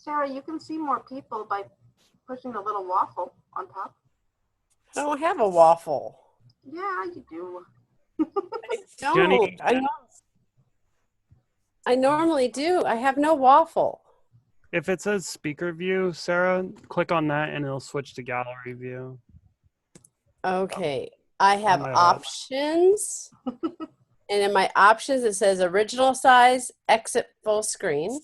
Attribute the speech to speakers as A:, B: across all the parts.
A: Sarah, you can see more people by pushing the little waffle on top.
B: I don't have a waffle.
A: Yeah, you do.
B: I don't.
C: Jenny,
B: I normally do. I have no waffle.
C: if it says speaker view, Sarah, click on that and it'll switch to gallery view.
B: Okay. I have
C: might help.
B: options. And in my options, it says original size, exit full screen.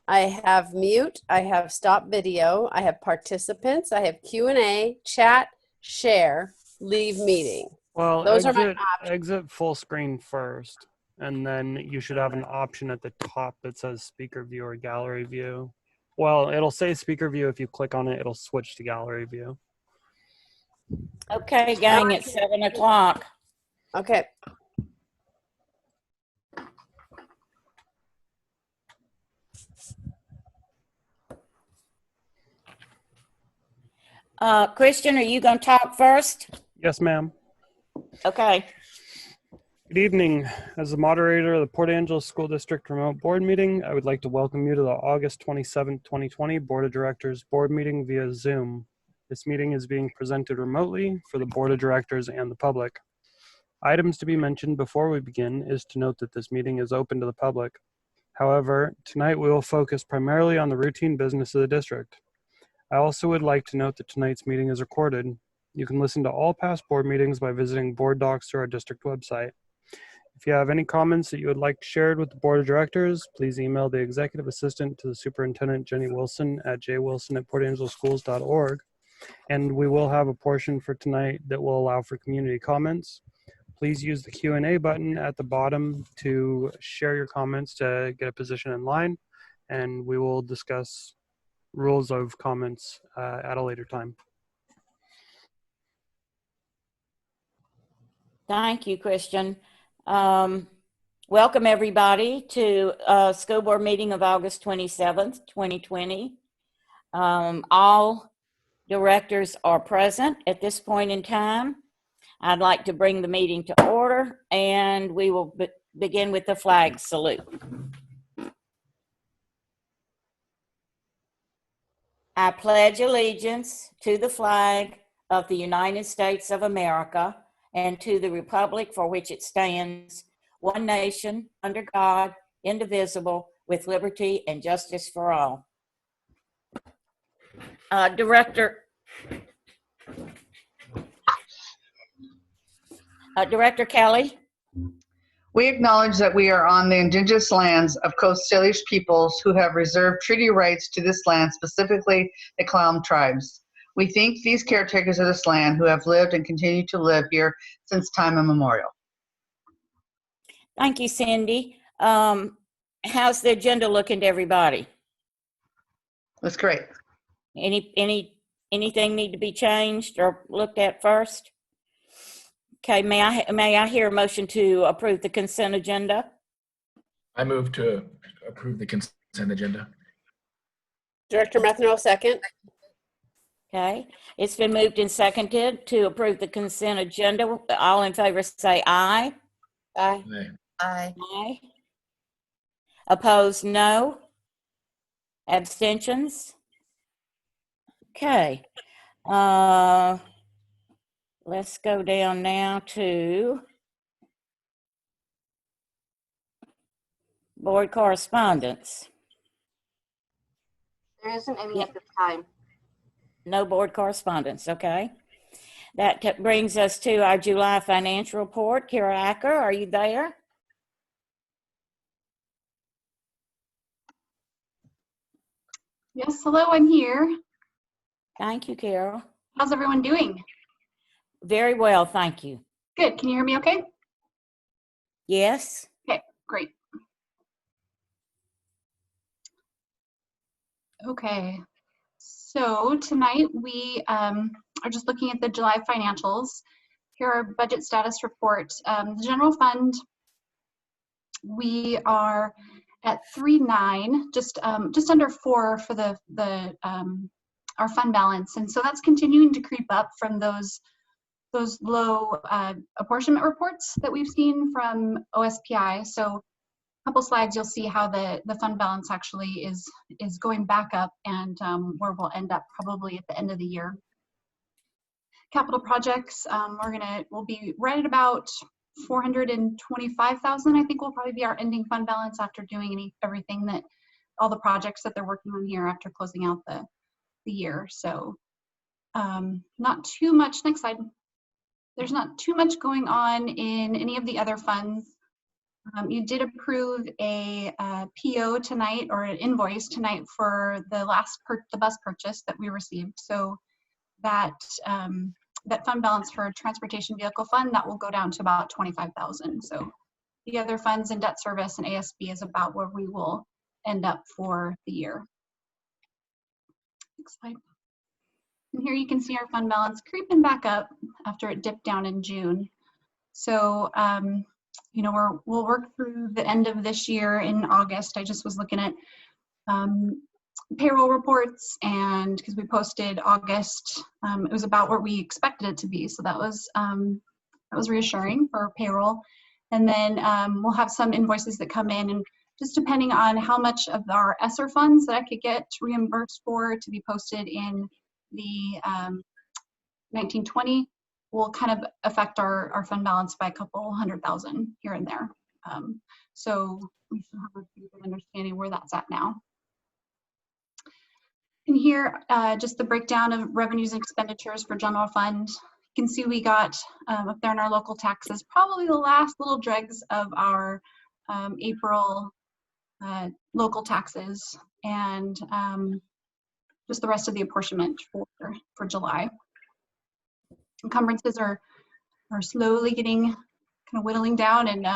B: I have mute. I have stop video. I have participants. I have Q&A, chat, share, leave meeting.
C: Well,
B: Those are my options.
C: exit full screen first, and then you should have an option at the top that says speaker view or gallery view. Well, it'll say speaker view. If you click on it, it'll switch to gallery view.
D: Okay, gang, it's 7 o'clock.
B: Okay.
D: Christian, are you going to talk first?
C: Yes, ma'am.
D: Okay.
C: Good evening. As the moderator of the Port Angeles School District Remote Board Meeting, I would like to welcome you to the August 27, 2020 Board of Directors Board Meeting via Zoom. This meeting is being presented remotely for the Board of Directors and the public. Items to be mentioned before we begin is to note that this meeting is open to the public. However, tonight we will focus primarily on the routine business of the district. I also would like to note that tonight's meeting is recorded. You can listen to all past board meetings by visiting board docs through our district website. If you have any comments that you would like shared with the Board of Directors, please email the Executive Assistant to the Superintendent, Jenny Wilson, at jwilson@portangelesschools.org. And we will have a portion for tonight that will allow for community comments. Please use the Q&A button at the bottom to share your comments to get a position in line, and we will discuss rules of comments at a later time.
D: Thank you, Christian. Welcome everybody to school board meeting of August 27th, 2020. All directors are present at this point in time. I'd like to bring the meeting to order, and we will begin with the flag salute. I pledge allegiance to the flag of the United States of America and to the republic for which it stands, one nation, under God, indivisible, with liberty and justice for all. Director Kelly.
E: We acknowledge that we are on the indigenous lands of Coast Salish peoples who have reserved treaty rights to this land, specifically the Clown tribes. We thank these caretakers of this land who have lived and continue to live here since time immemorial.
D: Thank you, Cindy. How's the agenda looking to everybody?
E: That's great.
D: Anything need to be changed or looked at first? Okay, may I hear a motion to approve the consent agenda?
F: I move to approve the consent agenda.
B: Director Metheny, second.
D: Okay, it's been moved and seconded to approve the consent agenda. All in favor say aye.
B: Aye.
F: Aye.
D: Aye. Opposed, no. Abstentions? Okay. Let's go down now to board correspondence.
A: There isn't any at this time.
D: No board correspondence, okay. That brings us to our July financial report. Kara Acker, are you there?
G: Yes, hello, I'm here.
D: Thank you, Carol.
G: How's everyone doing?
D: Very well, thank you.
G: Good, can you hear me okay?
D: Yes?
G: Okay, great. Okay, so tonight we are just looking at the July financials. Here are budget status report. The general fund, we are at 3.9, just under 4 for the our fund balance, and so that's continuing to creep up from those low apportionment reports that we've seen from OSPI. So couple slides, you'll see how the fund balance actually is going back up, and where we'll end up probably at the end of the year. Capital projects, we'll be right at about 425,000. I think will probably be our ending fund balance after doing everything that all the projects that they're working on here after closing out the year. So not too much. Next slide. There's not too much going on in any of the other funds. You did approve a PO tonight, or an invoice tonight, for the bus purchase that we received. So that that fund balance for transportation vehicle fund, that will go down to about 25,000. So the other funds in debt service and ASB is about where we will end up for the year. Next slide. And here you can see our fund balance creeping back up after it dipped down in June. So you know, we'll work through the end of this year in August. I just was looking at payroll reports, and because we posted August, it was about where we expected it to be. So that was reassuring for payroll. And then we'll have some invoices that come in, and just depending on how much of our ESSER funds that I could get reimbursed for to be posted in the 1920 will kind of affect our fund balance by a couple 100,000 here and there. So we should have a pretty good understanding where that's at now. And here, just the breakdown of revenues and expenditures for general fund. You can see we got up there in our local taxes, probably the last little dregs of our April local taxes, and just the rest of the apportionment for July. Encumbrances are slowly getting kind of whittling down, and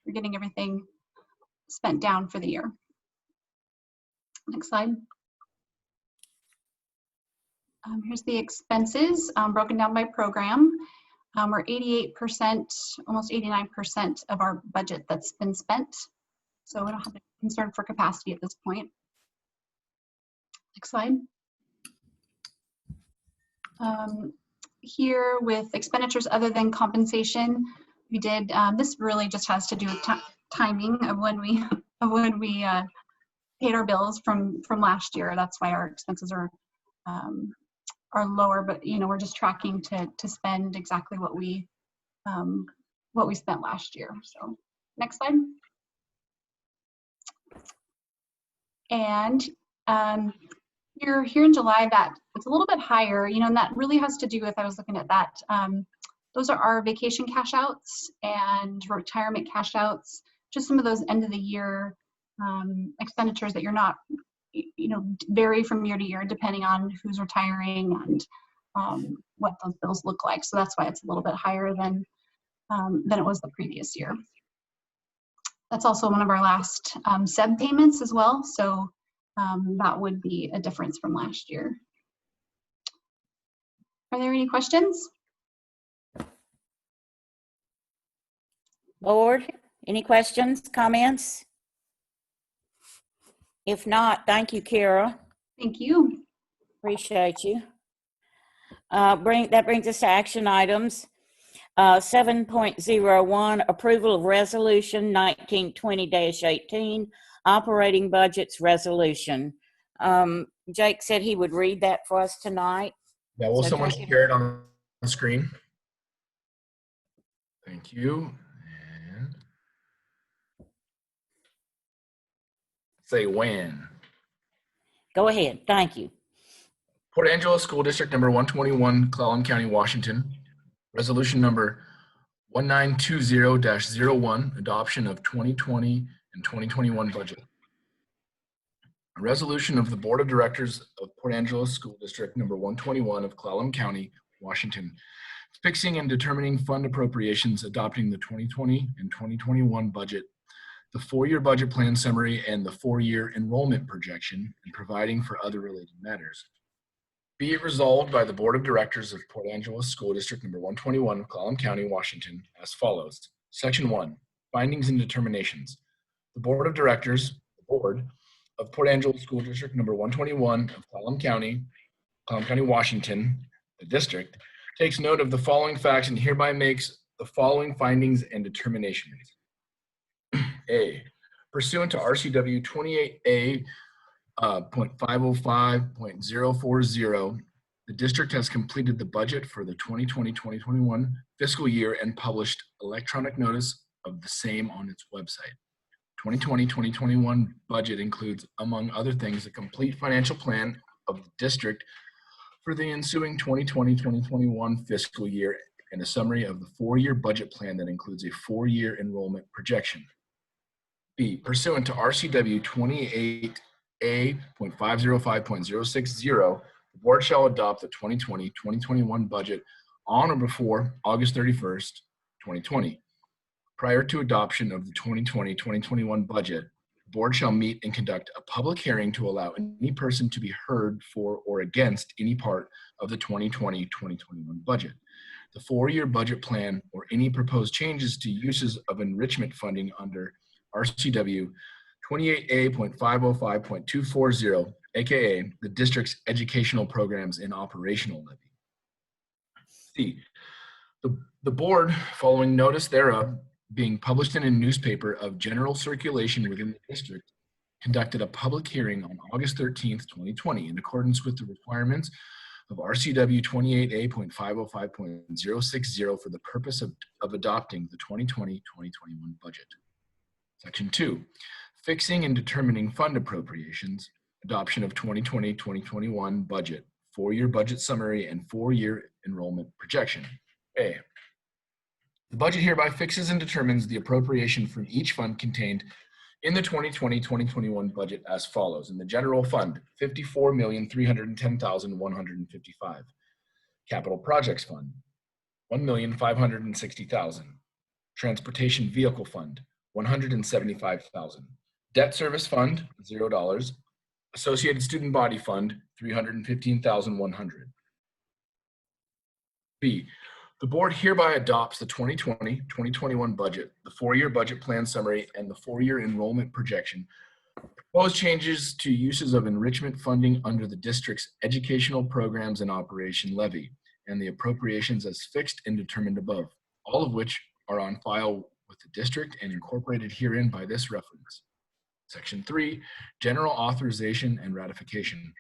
G: we're getting everything spent down for the year. Next slide. Here's the expenses broken down by program. We're 88%, almost 89% of our budget that's been spent. So we don't have any concern for capacity at this point. Next slide. Here with expenditures other than compensation, we did, this really just has to do with timing of when we paid our bills from last year. That's why our expenses are lower, but you know, we're just tracking to spend exactly what we spent last year. So next slide. And here in July, that it's a little bit higher, you know, and that really has to do with, I was looking at that, those are our vacation cash outs and retirement cash outs, just some of those end of the year expenditures that you're not, you know, vary from year to year depending on who's retiring and what those bills look like. So that's why it's a little bit higher than it was the previous year. That's also one of our last SEB payments as well. So that would be a difference from last year. Are there any questions?
D: Board, any questions, comments? If not, thank you, Kara.
G: Thank you.
D: Appreciate you. That brings us to action items. 7.01, approval of resolution 1920-18, operating budgets resolution. Jake said he would read that for us tonight.
F: Yeah, will
D: So
F: someone
D: take it.
F: share it on the screen? Thank you. And say when.
D: Go ahead, thank you.
F: Port Angelo School District number 121, Clallam County, Washington. Resolution number 1920-01, adoption of 2020 and 2021 budget. A resolution of the Board of Directors of Port Angelo School District number 121 of Clallam County, Washington, fixing and determining fund appropriations, adopting the 2020 and 2021 budget, the 4-year budget plan summary, and the 4-year enrollment projection, and providing for other related matters. Be it resolved by the Board of Directors of Port Angelo School District number 121 of Clallam County, Washington, as follows. Section 1, findings and determinations. The Board of Directors, the Board of Port Angelo School District number 121 of Clallam County, Washington, the district, takes note of the following facts and hereby makes the following findings and determinations. A, Pursuant to RCW 28A.505.040, the district has completed the budget for the 2020-2021 fiscal year and published electronic notice of the same on its website. 2020-2021 budget includes, among other things, a complete financial plan of the district for the ensuing 2020-2021 fiscal year and a summary of the 4-year budget plan that includes a 4-year enrollment projection. B, pursuant to RCW 28A.505.060, the board shall adopt the 2020-2021 budget on or before August 31st, 2020. Prior to adoption of the 2020-2021 budget, the board shall meet and conduct a public hearing to allow any person to be heard for or against any part of the 2020-2021 budget. The 4-year budget plan or any proposed changes to uses of enrichment funding under RCW 28A.505.240, aka the district's educational programs and operational levy. C, the board, following notice thereof being published in a newspaper of general circulation within the district, conducted a public hearing on August 13th, 2020, in accordance with the requirements of RCW 28A.505.060 for the purpose of adopting the 2020-2021 budget. Section 2, fixing and determining fund appropriations, adoption of 2020-2021 budget, 4-year budget summary, and 4-year enrollment projection. A, the budget hereby fixes and determines the appropriation from each fund contained in the 2020-2021 budget as follows. In the general fund, $54,310,155. Capital projects fund, $1,560,000. Transportation vehicle fund, $175,000. Debt service fund, $0. Associated student body fund, $315,100. B, the board hereby adopts the 2020-2021 budget, the 4-year budget plan summary, and the 4-year enrollment projection. Proposed changes to uses of enrichment funding under the district's educational programs and operation levy, and the appropriations as fixed and determined above, all of which are on file with the district and incorporated herein by this reference. Section 3, general authorization and ratification.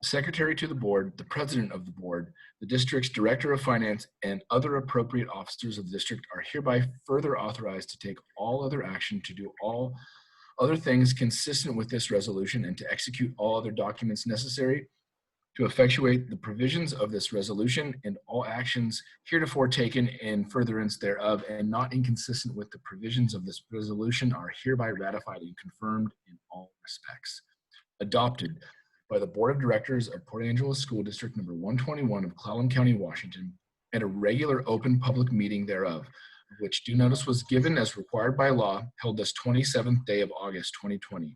F: Secretary to the board, the president of the board, the district's director of finance, and other appropriate officers of the district are hereby further authorized to take all other action to do all other things consistent with this resolution and to execute all other documents necessary to effectuate the provisions of this resolution, and all actions heretofore taken in furtherance thereof and not inconsistent with the provisions of this resolution are hereby ratified and confirmed in all respects. Adopted by the Board of Directors of Port Angeles School District number 121 of Clallam County, Washington, at a regular open public meeting thereof, of which due notice was given as required by law, held this 27th day of August 2020, the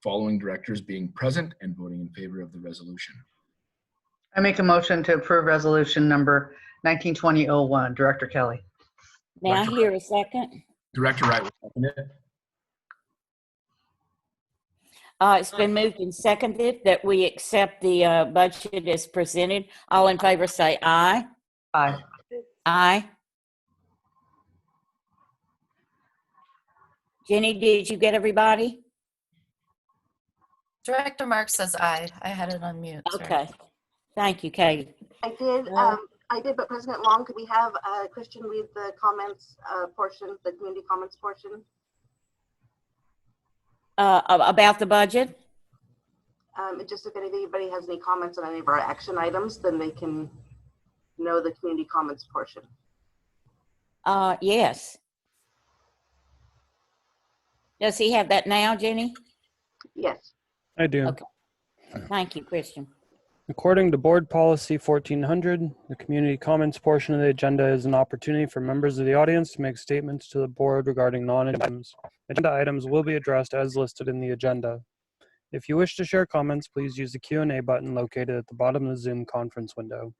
F: following directors being present and voting in favor of the resolution.
E: I make a motion to approve resolution number 1920-01. Director Kelly.
D: May I hear a second?
F: Director Wright will second it.
D: It's been moved and seconded that we accept the budget as presented. All in favor say aye.
E: Aye.
D: Aye. Jenny, did you get everybody?
H: Director Marks says aye. I had it on mute. Sorry.
D: Okay. Thank you, Katie.
A: I did, but President Long, could we have Christian read the comments portion, the community comments portion?
D: About the budget?
A: Just if anybody has any comments on any of our action items, then they can know the community comments portion.
D: Yes. Does he have that now, Jenny?
A: Yes.
C: I do.
D: Okay. Thank you, Christian.
C: According to Board Policy 1400, the community comments portion of the agenda is an opportunity for members of the audience to make statements to the board regarding non-agenda items. Agenda items will be addressed as listed in the agenda. If you wish to share comments, please use the Q&A button located at the bottom of the Zoom conference window.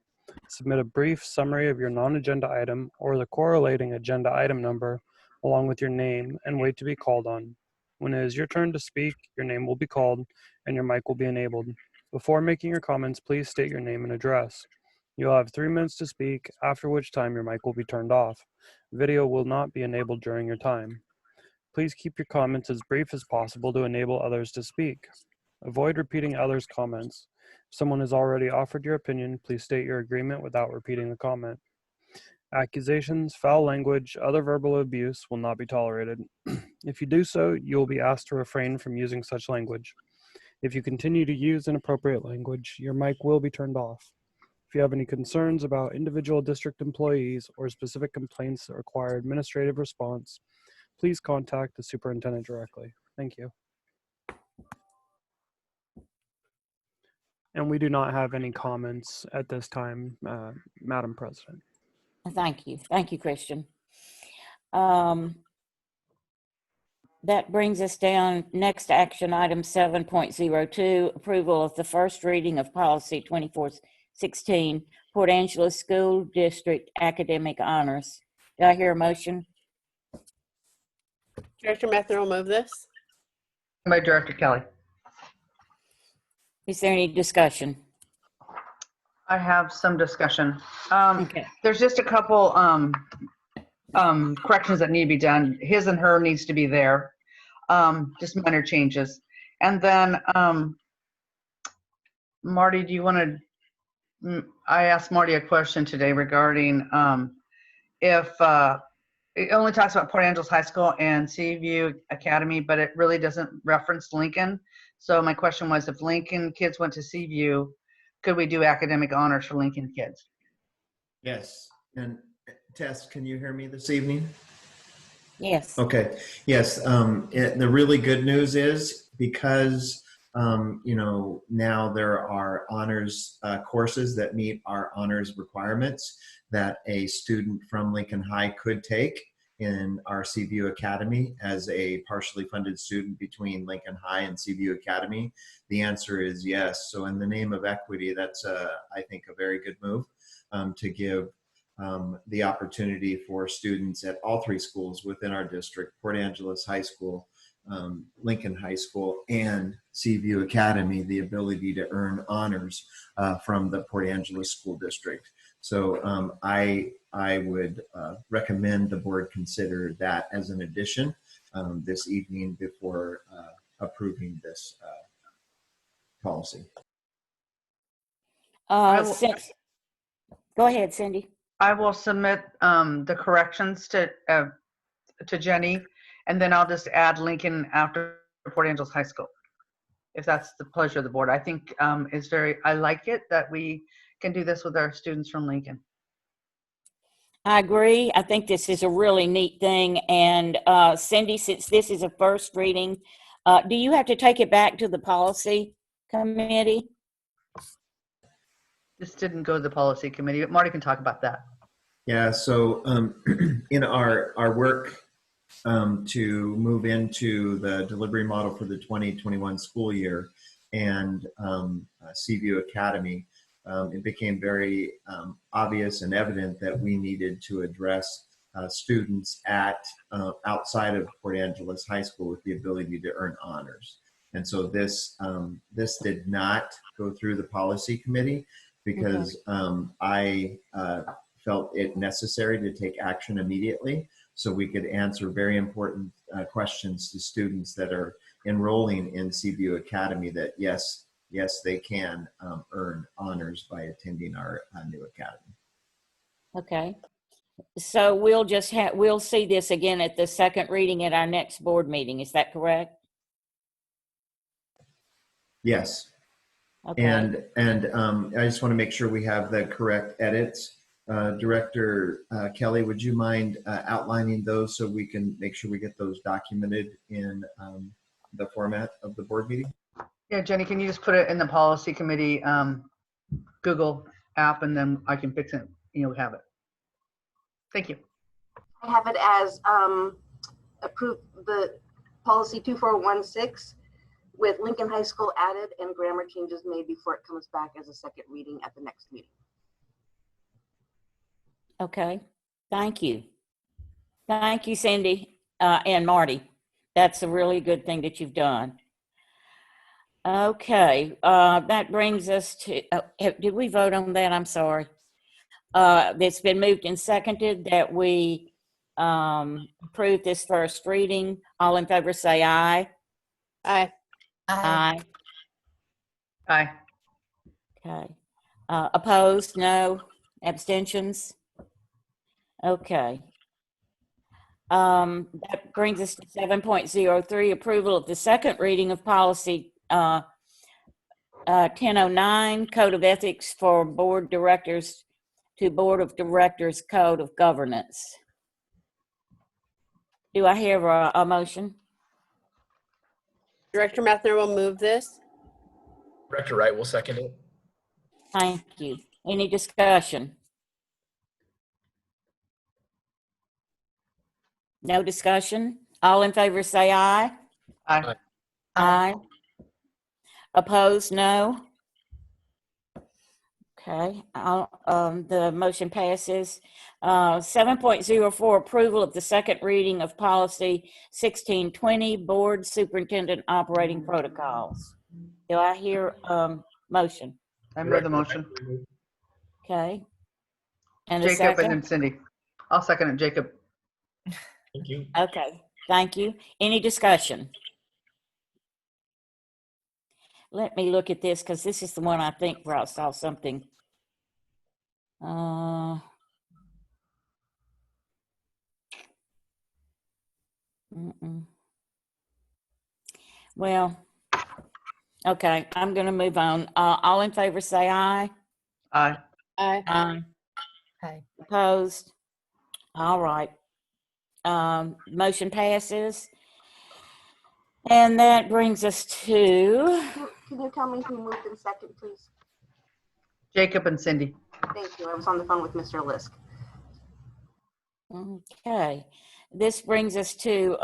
C: Submit a brief summary of your non-agenda item or the correlating agenda item number along with your name and wait to be called on. When it is your turn to speak, your name will be called and your mic will be enabled. Before making your comments, please state your name and address. You'll have 3 minutes to speak, after which time your mic will be turned off. Video will not be enabled during your time. Please keep your comments as brief as possible to enable others to speak. Avoid repeating others' comments. If someone has already offered your opinion, please state your agreement without repeating the comment. Accusations, foul language, other verbal abuse will not be tolerated. If you do so, you will be asked to refrain from using such language. If you continue to use inappropriate language, your mic will be turned off. If you have any concerns about individual district employees or specific complaints that require administrative response, please contact the superintendent directly. Thank you. And we do not have any comments at this time, Madam President.
D: Thank you. Thank you, Christian. That brings us down, next action item 7.02, approval of the first reading of policy 2416, Port Angeles School District Academic Honors. Do I hear a motion?
B: Director Methner will move this.
E: By Director Kelly.
D: Is there any discussion?
E: I have some discussion.
D: Okay.
E: There's just a couple corrections that need to be done. His and her needs to be there. Just minor changes. And then, Marty, do you want to, I asked Marty a question today regarding if it only talks about Port Angeles High School and Seaview Academy, but it really doesn't reference Lincoln. So my question was, if Lincoln kids went to Seaview, could we do academic honors for Lincoln kids?
I: Yes. And Tess, can you hear me this evening?
D: Yes.
I: Okay. Yes. The really good news is because, now there are honors courses that meet our honors requirements that a student from Lincoln High could take in our Seaview Academy as a partially funded student between Lincoln High and Seaview Academy. The answer is yes. So in the name of equity, that's, I think, a very good move to give the opportunity for students at all three schools within our district, Port Angeles High School, Lincoln High School, and Seaview Academy, the ability to earn honors from the Port Angeles School District. So I would recommend the board consider that as an addition this evening before approving this policy.
D: Go ahead, Cindy.
E: I will submit the corrections to Jenny, and then I'll just add Lincoln after Port Angeles High School, if that's the pleasure of the board. I think I like it that we can do this with our students from Lincoln.
D: I agree. I think this is a really neat thing. And Cindy, since this is a first reading, do you have to take it back to the policy committee?
E: This didn't go to the policy committee, but Marty can talk about that.
I: Yeah, so in our work to move into the delivery model for the 2021 school year and Seaview Academy, it became very obvious and evident that we needed to address students at outside of Port Angeles High School with the ability to earn honors. And so this did not go through the policy committee because I felt it necessary to take action immediately so we could answer very important questions to students that are enrolling in Seaview Academy that yes, they can earn honors by attending our new academy.
D: Okay. So we'll see this again at the second reading at our next board meeting. Is that correct?
I: Yes.
D: Okay.
I: And I just want to make sure we have the correct edits. Director Kelly, would you mind outlining those so we can make sure we get those documented in the format of the board meeting?
E: Yeah, Jenny, can you just put it in the policy committee Google app, and then I can fix it, have it. Thank you.
A: I have it as approved the policy 2416 with Lincoln High School added and grammar changes made before it comes back as a second reading at the next meeting.
D: Okay. Thank you. Thank you, Cindy and Marty. That's a really good thing that you've done. Okay. That brings us to, did we vote on that? I'm sorry. It's been moved and seconded that we approve this first reading. All in favor say aye.
B: Aye.
H: Aye.
E: Aye.
D: Okay. Opposed? No. Abstentions? Okay. That brings us to 7.03, approval of the second reading of policy 1009, Code of Ethics for Board Directors to Board of Directors Code of Governance. Do I hear a motion?
B: Director Methner will move this.
F: Director Wright will second it.
D: Thank you. Any discussion? No discussion? All in favor say aye.
E: Aye.
D: Aye. Opposed? No. Okay, the motion passes. 7.04, approval of the second reading of policy 1620, Board Superintendent Operating Protocols. Do I hear motion?
E: I move the motion.
D: Okay. And a
E: Jacob and
D: second?
E: then Cindy. I'll second it, Jacob.
F: Thank you.
D: Okay, thank you. Any discussion? Let me look at this because this is the one I think where I saw something. Well, okay, I'm going to move on. All in favor say aye.
E: Aye.
B: Aye.
D: Aye.
H: Aye.
D: Opposed? All right. Motion passes. And that brings us to,
A: Can you tell me who moved in second, please?
E: Jacob and Cindy.
A: Thank you. I was on the phone with Mr. Lisk.
D: okay, this brings us to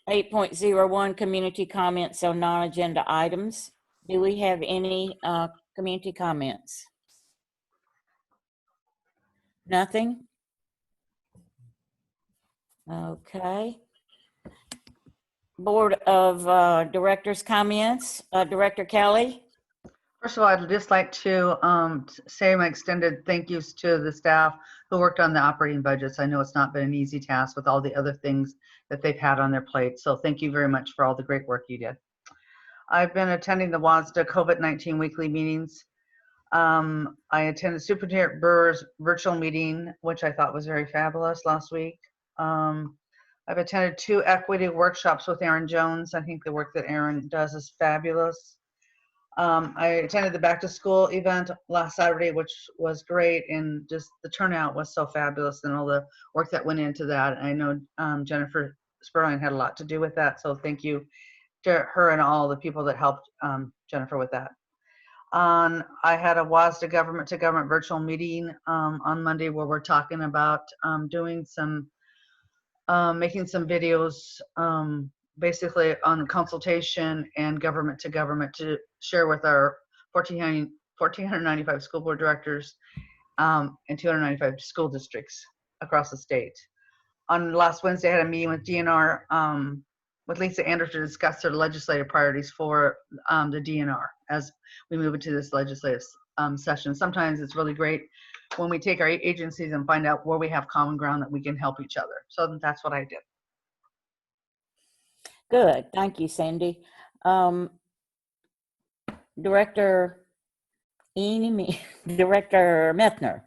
D: 8.01, community comments on non-agenda items. Do we have any community comments? Nothing? Okay. Board of Directors comments. Director Kelly?
E: First of all, I'd just like to say my extended thank yous to the staff who worked on the operating budgets. I know it's not been an easy task with all the other things that they've had on their plate. So thank you very much for all the great work you did. I've been attending the WASDA COVID-19 weekly meetings. I attended Superintendent Brewer's virtual meeting, which I thought was very fabulous last week. I've attended 2 equity workshops with Erin Jones. I think the work that Erin does is fabulous. I attended the back to school event last Saturday, which was great, and just the turnout was so fabulous and all the work that went into that. I know Jennifer Spurling had a lot to do with that, so thank you to her and all the people that helped Jennifer with that. I had a WASDA government to government virtual meeting on Monday where we're talking about doing some making some videos basically on consultation and government to government to share with our 1,495 school board directors and 295 school districts across the state. On last Wednesday, I had a meeting with DNR with Lisa Anderson to discuss their legislative priorities for the DNR as we move into this legislative session. Sometimes it's really great when we take our agencies and find out where we have common ground that we can help each other. So that's what I did.
D: Good, thank you, Sandy. Director Methner.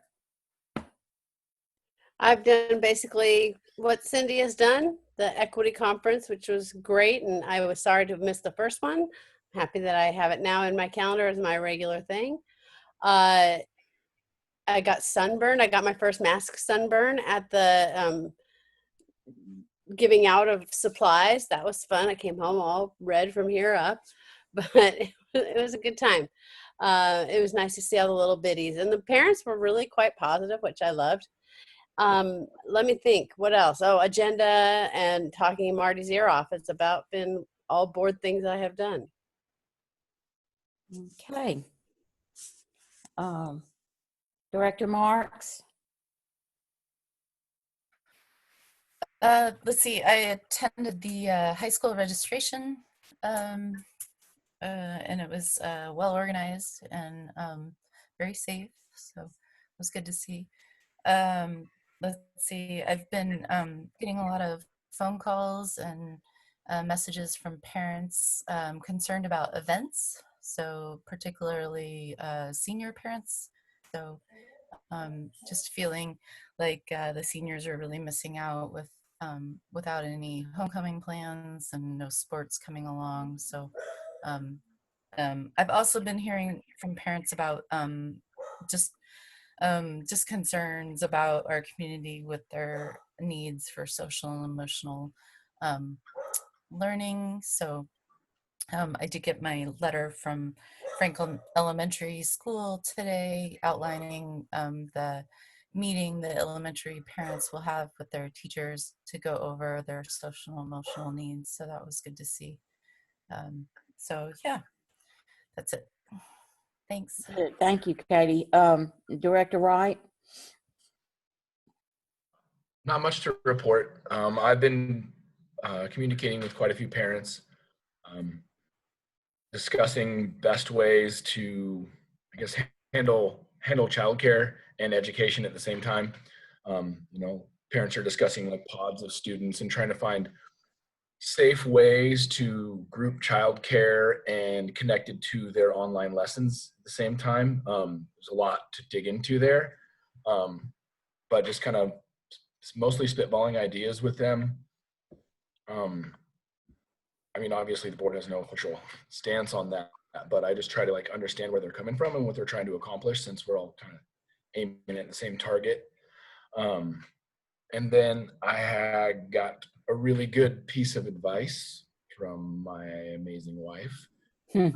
B: I've done basically what Cindy has done, the equity conference, which was great. And I was sorry to have missed the first one. I'm happy that I have it now in my calendar as my regular thing. I got sunburned. I got my first mask sunburn at the giving out of supplies. That was fun. I came home all red from here up, but it was a good time. It was nice to see all the little biddies, and the parents were really quite positive, which I loved. Let me think, what else? Oh, agenda and talking Marty's ear off. It's about been all board things I have done.
D: Okay. Director Marks.
H: Let's see, I attended the high school registration and it was well organized and very safe, so it was good to see. let's see, I've been getting a lot of phone calls and messages from parents concerned about events. So particularly senior parents. So just feeling like the seniors are really missing out with without any homecoming plans and no sports coming along. So I've also been hearing from parents about just concerns about our community with their needs for social and emotional learning. So I did get my letter from Franklin Elementary School today outlining the meeting the elementary parents will have with their teachers to go over their social and emotional needs. So that was good to see. So yeah, that's it. Thanks.
D: Good. Thank you, Katie. Director Wright?
F: Not much to report. I've been communicating with quite a few parents, discussing best ways to, I guess, handle childcare and education at the same time. You know, parents are discussing like pods of students and trying to find safe ways to group childcare and connect it to their online lessons at the same time. There's a lot to dig into there, but just kind of mostly spitballing ideas with them. I mean, obviously the board has no official stance on that, but I just try to like understand where they're coming from and what they're trying to accomplish, since we're all kind of aiming at the same target. And then I had got a really good piece of advice from my amazing wife. Said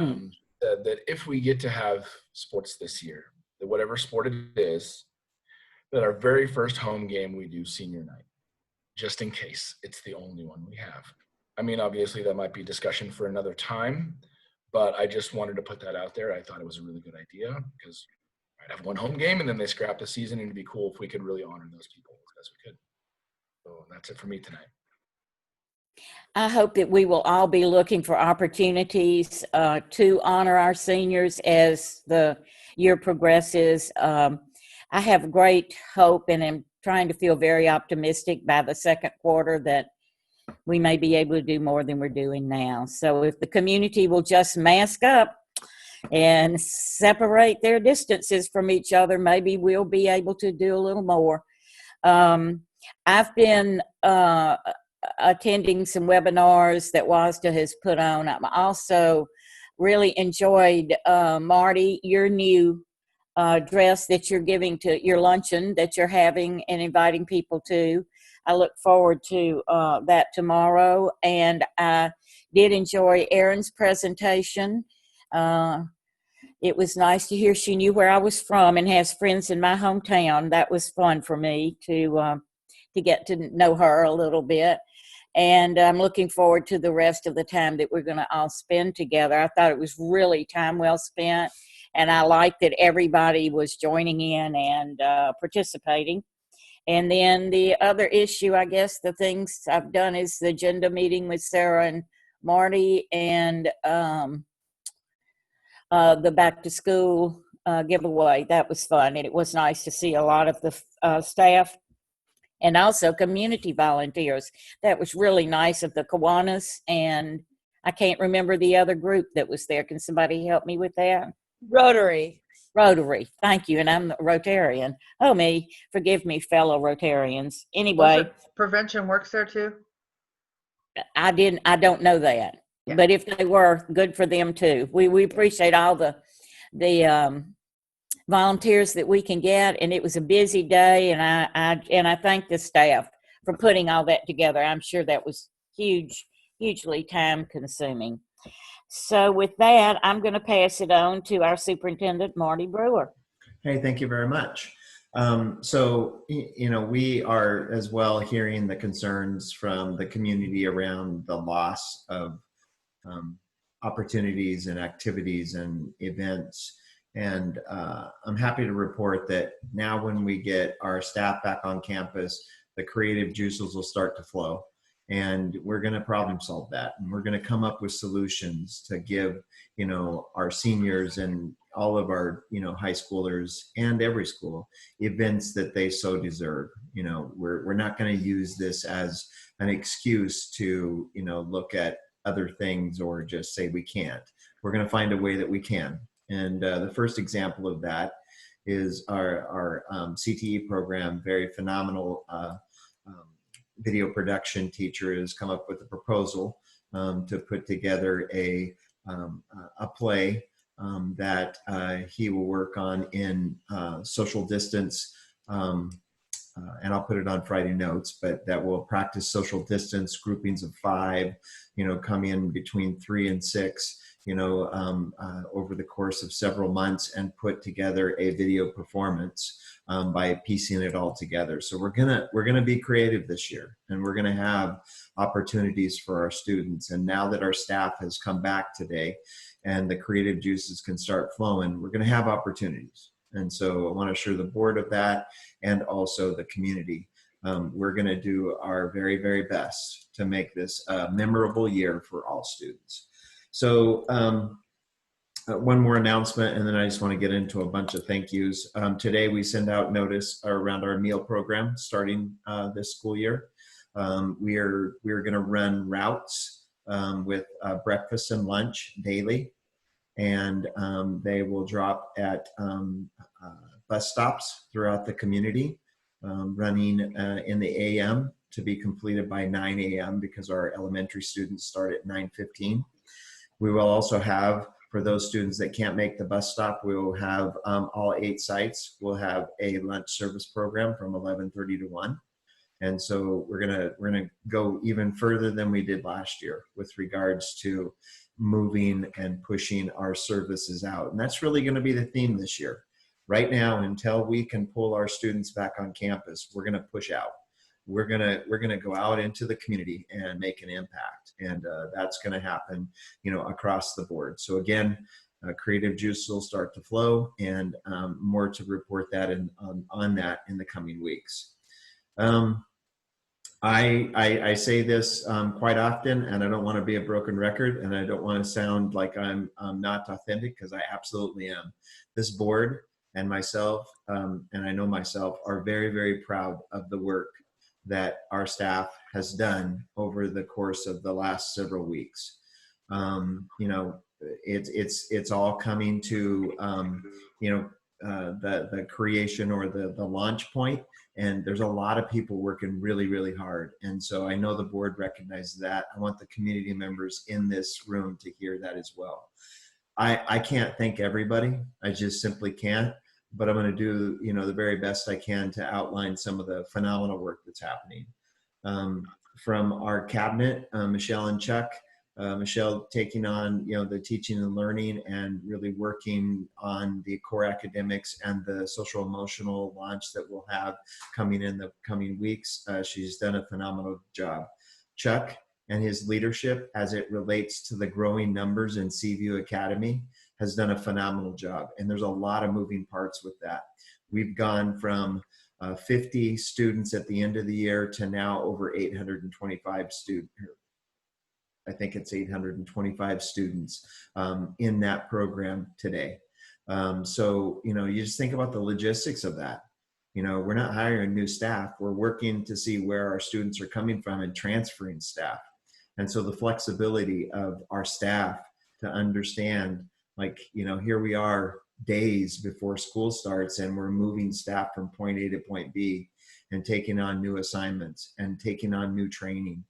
F: that if we get to have sports this year, that whatever sport it is, that our very first home game we do senior night, just in case it's the only one we have. I mean, obviously that might be discussion for another time, but I just wanted to put that out there. I thought it was a really good idea because I'd have one home game and then they scrap the season, and it'd be cool if we could really honor those people as best we could. So that's it for me tonight.
D: I hope that we will all be looking for opportunities to honor our seniors as the year progresses. I have great hope and am trying to feel very optimistic by the second quarter that we may be able to do more than we're doing now. So if the community will just mask up and separate their distances from each other, maybe we'll be able to do a little more. I've been attending some webinars that WASDA has put on. I'm also really enjoyed, Marty, your new dress that you're giving to your luncheon that you're having and inviting people to. I look forward to that tomorrow. And I did enjoy Erin's presentation. It was nice to hear she knew where I was from and has friends in my hometown. That was fun for me to get to know her a little bit. And I'm looking forward to the rest of the time that we're going to all spend together. I thought it was really time well spent. And I like that everybody was joining in and participating. And then the other issue, I guess, the things I've done is the agenda meeting with Sarah and Marty, and the back to school giveaway. That was fun. And it was nice to see a lot of the staff and also community volunteers. That was really nice of the Kiwanis, and I can't remember the other group that was there. Can somebody help me with that?
B: Rotary.
D: Thank you. And I'm a Rotarian. Oh, me. Forgive me, fellow Rotarians. Anyway.
E: Prevention works there too?
D: I don't know that. Yeah. But if they were, good for them too. We appreciate all the volunteers that we can get, and it was a busy day, and I thank the staff for putting all that together. I'm sure that was hugely time consuming. So with that, I'm going to pass it on to our superintendent, Marty Brewer.
I: Hey, thank you very much. So, you know, we are as well hearing the concerns from the community around the loss of opportunities and activities and events. And I'm happy to report that now when we get our staff back on campus, the creative juices will start to flow. And we're going to problem solve that. And we're going to come up with solutions to give, you know, our seniors and all of our, high schoolers and every school events that they so deserve. We're not going to use this as an excuse to, look at other things or just say we can't. We're going to find a way that we can. And the first example of that is our CTE program. Very phenomenal video production teacher has come up with a proposal to put together a play that he will work on in social distance, and I'll put it on Friday notes, but that will practice social distance, groupings of 5, come in between 3 and 6, over the course of several months, and put together a video performance by piecing it all together. So we're gonna be creative this year, and we're gonna have opportunities for our students. And now that our staff has come back today and the creative juices can start flowing, we're gonna have opportunities. And so I want to assure the board of that, and also the community. We're going to do our very, very best to make this a memorable year for all students. So one more announcement, and then I just want to get into a bunch of thank yous. Today we send out notice around our meal program starting this school year. We're going to run routes with breakfast and lunch daily. And they will drop at bus stops throughout the community, running in the AM to be completed by 9 a.m. because our elementary students start at 9:15. We will also have, for those students that can't make the bus stop, we will have all 8 sites will have a lunch service program from 11:30 to 1. And so we're gonna go even further than we did last year with regards to moving and pushing our services out. And that's really going to be the theme this year. Right now, until we can pull our students back on campus, we're going to push out. We're going to go out into the community and make an impact. And that's going to happen, across the board. So again, creative juice will start to flow, and more to report that on that in the coming weeks. I say this quite often, and I don't want to be a broken record, and I don't want to sound like I'm not authentic, because I absolutely am. This board and myself, and I know myself, are very, very proud of the work that our staff has done over the course of the last several weeks. It's all coming to the creation or the launch point. And there's a lot of people working really, really hard. And so I know the board recognizes that. I want the community members in this room to hear that as well. I can't thank everybody. I just simply can't. But I'm going to do, the very best I can to outline some of the phenomenal work that's happening. From our cabinet, Michelle and Chuck. Michelle taking on, the teaching and learning, and really working on the core academics and the social emotional launch that we'll have coming in the coming weeks. She's done a phenomenal job. Chuck and his leadership as it relates to the growing numbers in Seaview Academy has done a phenomenal job. And there's a lot of moving parts with that. We've gone from 50 students at the end of the year to now over 825 students. I think it's 825 students in that program today. So, you just think about the logistics of that. We're not hiring new staff. We're working to see where our students are coming from and transferring staff. And so the flexibility of our staff to understand, here we are days before school starts, and we're moving staff from point A to point B and taking on new assignments and taking on new training.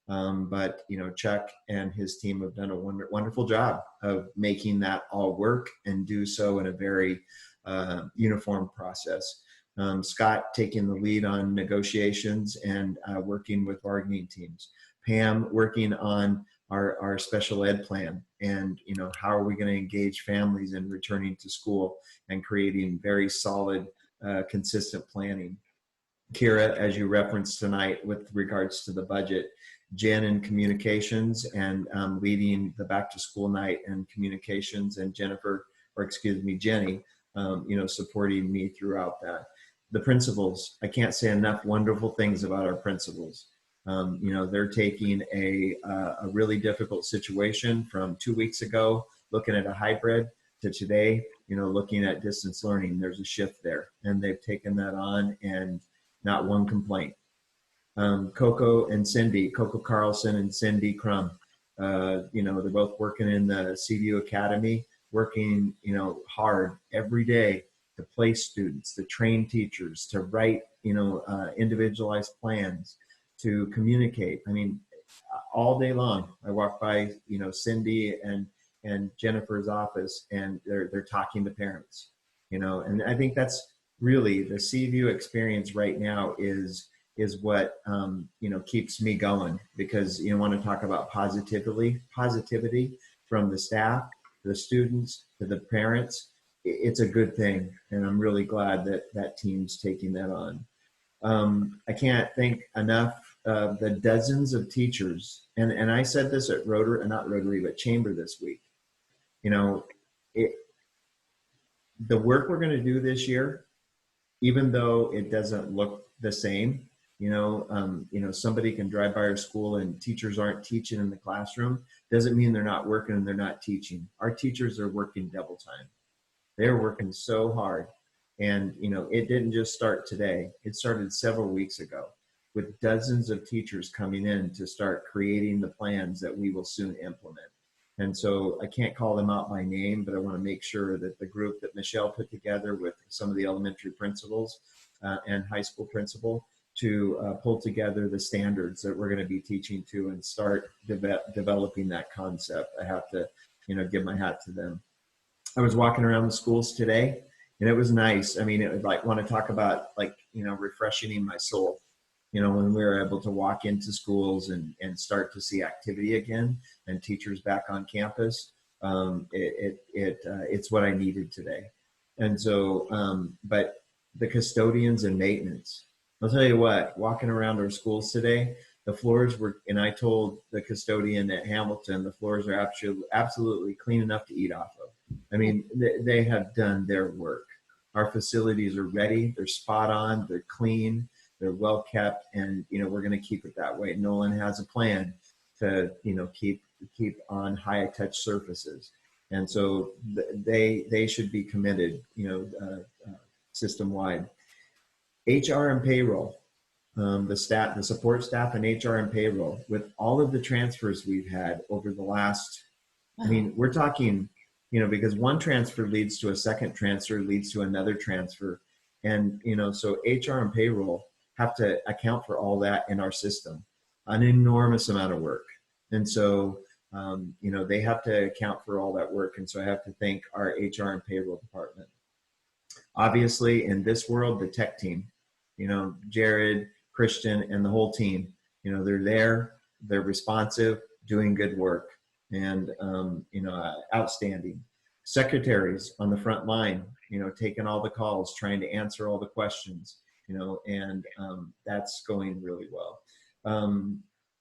I: But Chuck and his team have done a wonderful job of making that all work, and do so in a very uniform process. Scott taking the lead on negotiations and working with bargaining teams. Pam working on our special ed plan, and how are we going to engage families in returning to school and creating very solid, consistent planning. Kira, as you referenced tonight with regards to the budget. Jen in communications and leading the back to school night and communications, and Jenny, supporting me throughout that. The principals, I can't say enough wonderful things about our principals. They're taking a really difficult situation from 2 weeks ago, looking at a hybrid, to today, looking at distance learning, there's a shift there, and they've taken that on, and not one complaint. Coco Carlson and Cindy Crum, they're both working in the CVU Academy, working, hard every day to place students, to train teachers, to write, individualized plans, to communicate. I mean, all day long, I walk by, Cindy and Jennifer's office, and they're talking to parents, and I think that's really the CVU experience right now is what, keeps me going, because you want to talk about positivity from the staff, the students, to the parents. It's a good thing, and I'm really glad that team's taking that on. I can't thank enough of the dozens of teachers, and I said this at not Rotary, but Chamber this week. The work we're going to do this year, even though it doesn't look the same, somebody can drive by our school and teachers aren't teaching in the classroom, doesn't mean they're not working and they're not teaching. Our teachers are working double time. They're working so hard. And, it didn't just start today. It started several weeks ago, with dozens of teachers coming in to start creating the plans that we will soon implement. And so I can't call them out by name, but I want to make sure that the group that Michelle put together with some of the elementary principals and high school principal to pull together the standards that we're going to be teaching to and start developing that concept. I have to, give my hat to them. I was walking around the schools today, and it was nice. I mean, it would want to talk about refreshing my soul. When we were able to walk into schools and start to see activity again and teachers back on campus, it's what I needed today. And so, but the custodians and maintenance, I'll tell you what, walking around our schools today, the floors were, and I told the custodian at Hamilton, the floors are absolutely clean enough to eat off of. I mean, they have done their work. Our facilities are ready, they're spot on, they're clean, they're well kept, and we're going to keep it that way. Nolan has a plan to keep on high touch surfaces, and so they should be committed, system wide. HR and payroll, the support staff and HR and payroll, with all of the transfers we've had over the last, I mean, we're talking, because one transfer leads to a second transfer, leads to another transfer, and so HR and payroll have to account for all that in our system, an enormous amount of work. And so, they have to account for all that work. And so I have to thank our HR and payroll department. Obviously, in this world, the tech team, Jared, Christian, and the whole team, they're there, they're responsive, doing good work, and, outstanding. Secretaries on the front line, taking all the calls, trying to answer all the questions, and that's going really well.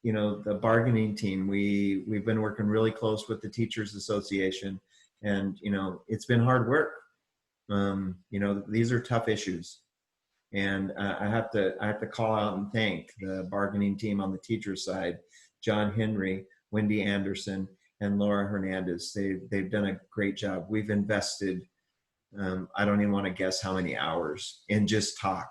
I: The bargaining team, we've been working really close with the Teachers Association, and, it's been hard work. These are tough issues. And I have to call out and thank the bargaining team on the teacher side, John Henry, Wendy Anderson, and Laura Hernandez. They've done a great job. We've invested, I don't even want to guess how many hours in just talk.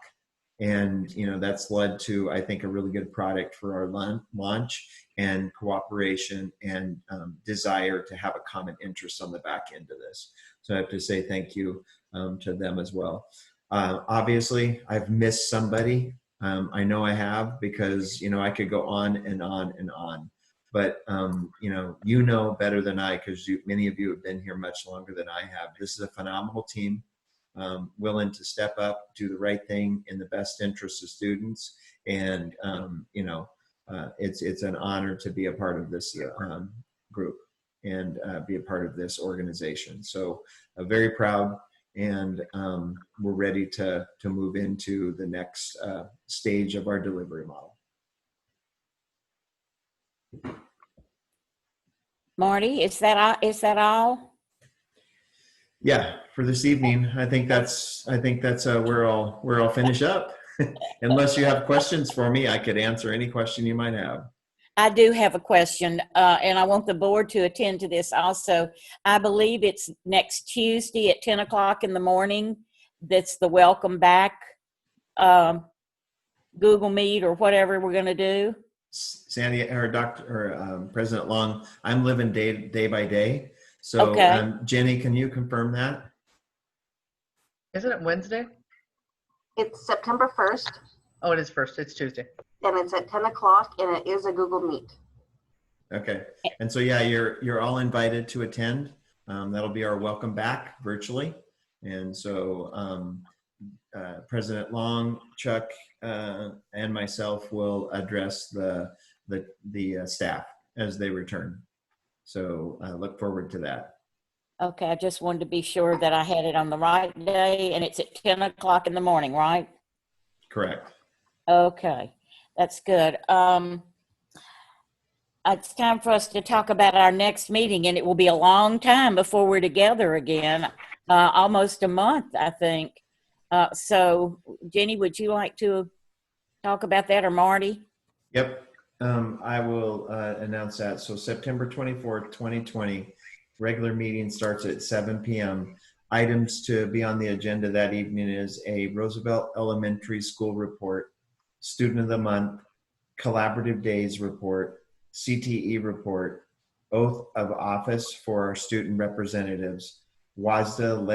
I: And, that's led to, I think, a really good product for our launch and cooperation and desire to have a common interest on the back end of this. So I have to say thank you to them as well. Obviously, I've missed somebody. I know I have, because, I could go on and on and on. But, better than I, because many of you have been here much longer than I have. This is a phenomenal team, willing to step up, do the right thing in the best interest of students. And, it's an honor to be a part of this group and be a part of this organization. So very proud. And we're ready to move into the next stage of our delivery model.
D: Marty, is that all?
I: Yeah, for this evening, I think that's where I'll finish up. Unless you have questions for me, I could answer any question you might have.
D: I do have a question, and I want the board to attend to this also. I believe it's next Tuesday at 10 o'clock in the morning. That's the welcome back Google Meet or whatever we're going to do.
I: Sandy or President Long, I'm living day by day. So
D: Okay.
I: Jenny, can you confirm that?
E: Isn't it Wednesday?
A: It's September 1st,
E: Oh, it is first. It's Tuesday.
A: and it's at 10 o'clock, and it is a Google Meet.
I: Okay. And so, yeah, you're all invited to attend. That'll be our welcome back virtually. And so President Long, Chuck, and myself will address the staff as they return. So I look forward to that.
D: Okay, I just wanted to be sure that I had it on the right day, and it's at 10 o'clock in the morning, right?
I: Correct.
D: Okay, that's good. It's time for us to talk about our next meeting, and it will be a long time before we're together again, almost a month, I think. So, Jenny, would you like to talk about that, or Marty?
I: Yep. I will announce that. So September 24th, 2020, regular meeting starts at 7 p.m. Items to be on the agenda that evening is a Roosevelt Elementary School report, Student of the Month, Collaborative Days report, CTE report, Oath of Office for our student representatives, WASDA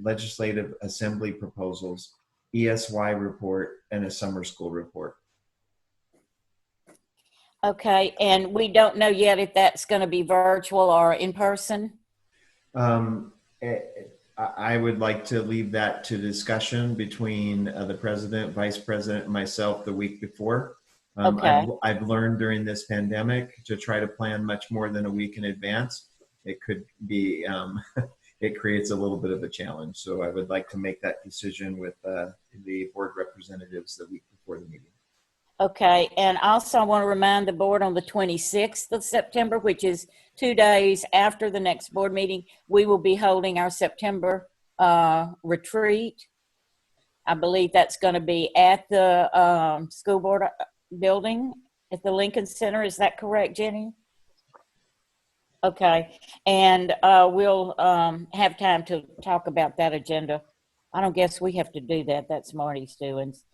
I: Legislative Assembly proposals, ESY report, and a summer school report.
D: Okay, and we don't know yet if that's going to be virtual or in person?
I: I would like to leave that to discussion between the president, vice president, and myself the week before.
D: Okay.
I: I've learned during this pandemic to try to plan much more than a week in advance. It could be, it creates a little bit of a challenge. So I would like to make that decision with the board representatives the week before the meeting.
D: Okay, and also I want to remind the board on the 26th of September, which is 2 days after the next board meeting, we will be holding our September retreat. I believe that's going to be at the school board building at the Lincoln Center. Is that correct, Jenny? Okay, and we'll have time to talk about that agenda. I don't guess we have to do that. That's Marty's doings.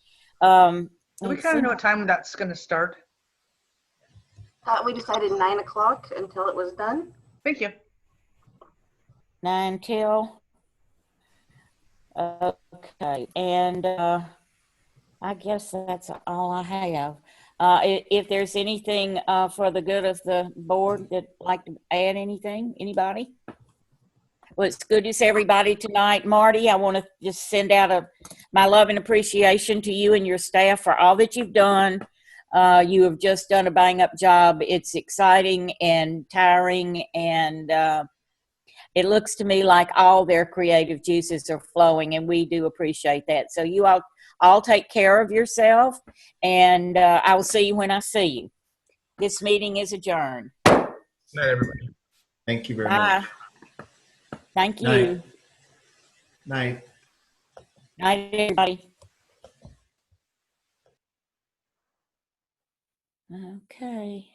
E: Do we kind of know what time that's going to start?
A: We decided 9 o'clock until it was done.
E: Thank you.
D: 9 till. Okay, and I guess that's all I have. If there's anything for the good of the board that'd like to add anything, anybody? Well, it's good to see everybody tonight. Marty, I want to just send out my love and appreciation to you and your staff for all that you've done. You have just done a bang-up job. It's exciting and tiring, and it looks to me like all their creative juices are flowing, and we do appreciate that. So you all take care of yourself, and I will see you when I see you. This meeting is adjourned.
F: Good night, everybody.
I: Thank you very
D: Bye.
I: much.
D: Thank you.
I: Night. Night.
D: Night, everybody. Okay.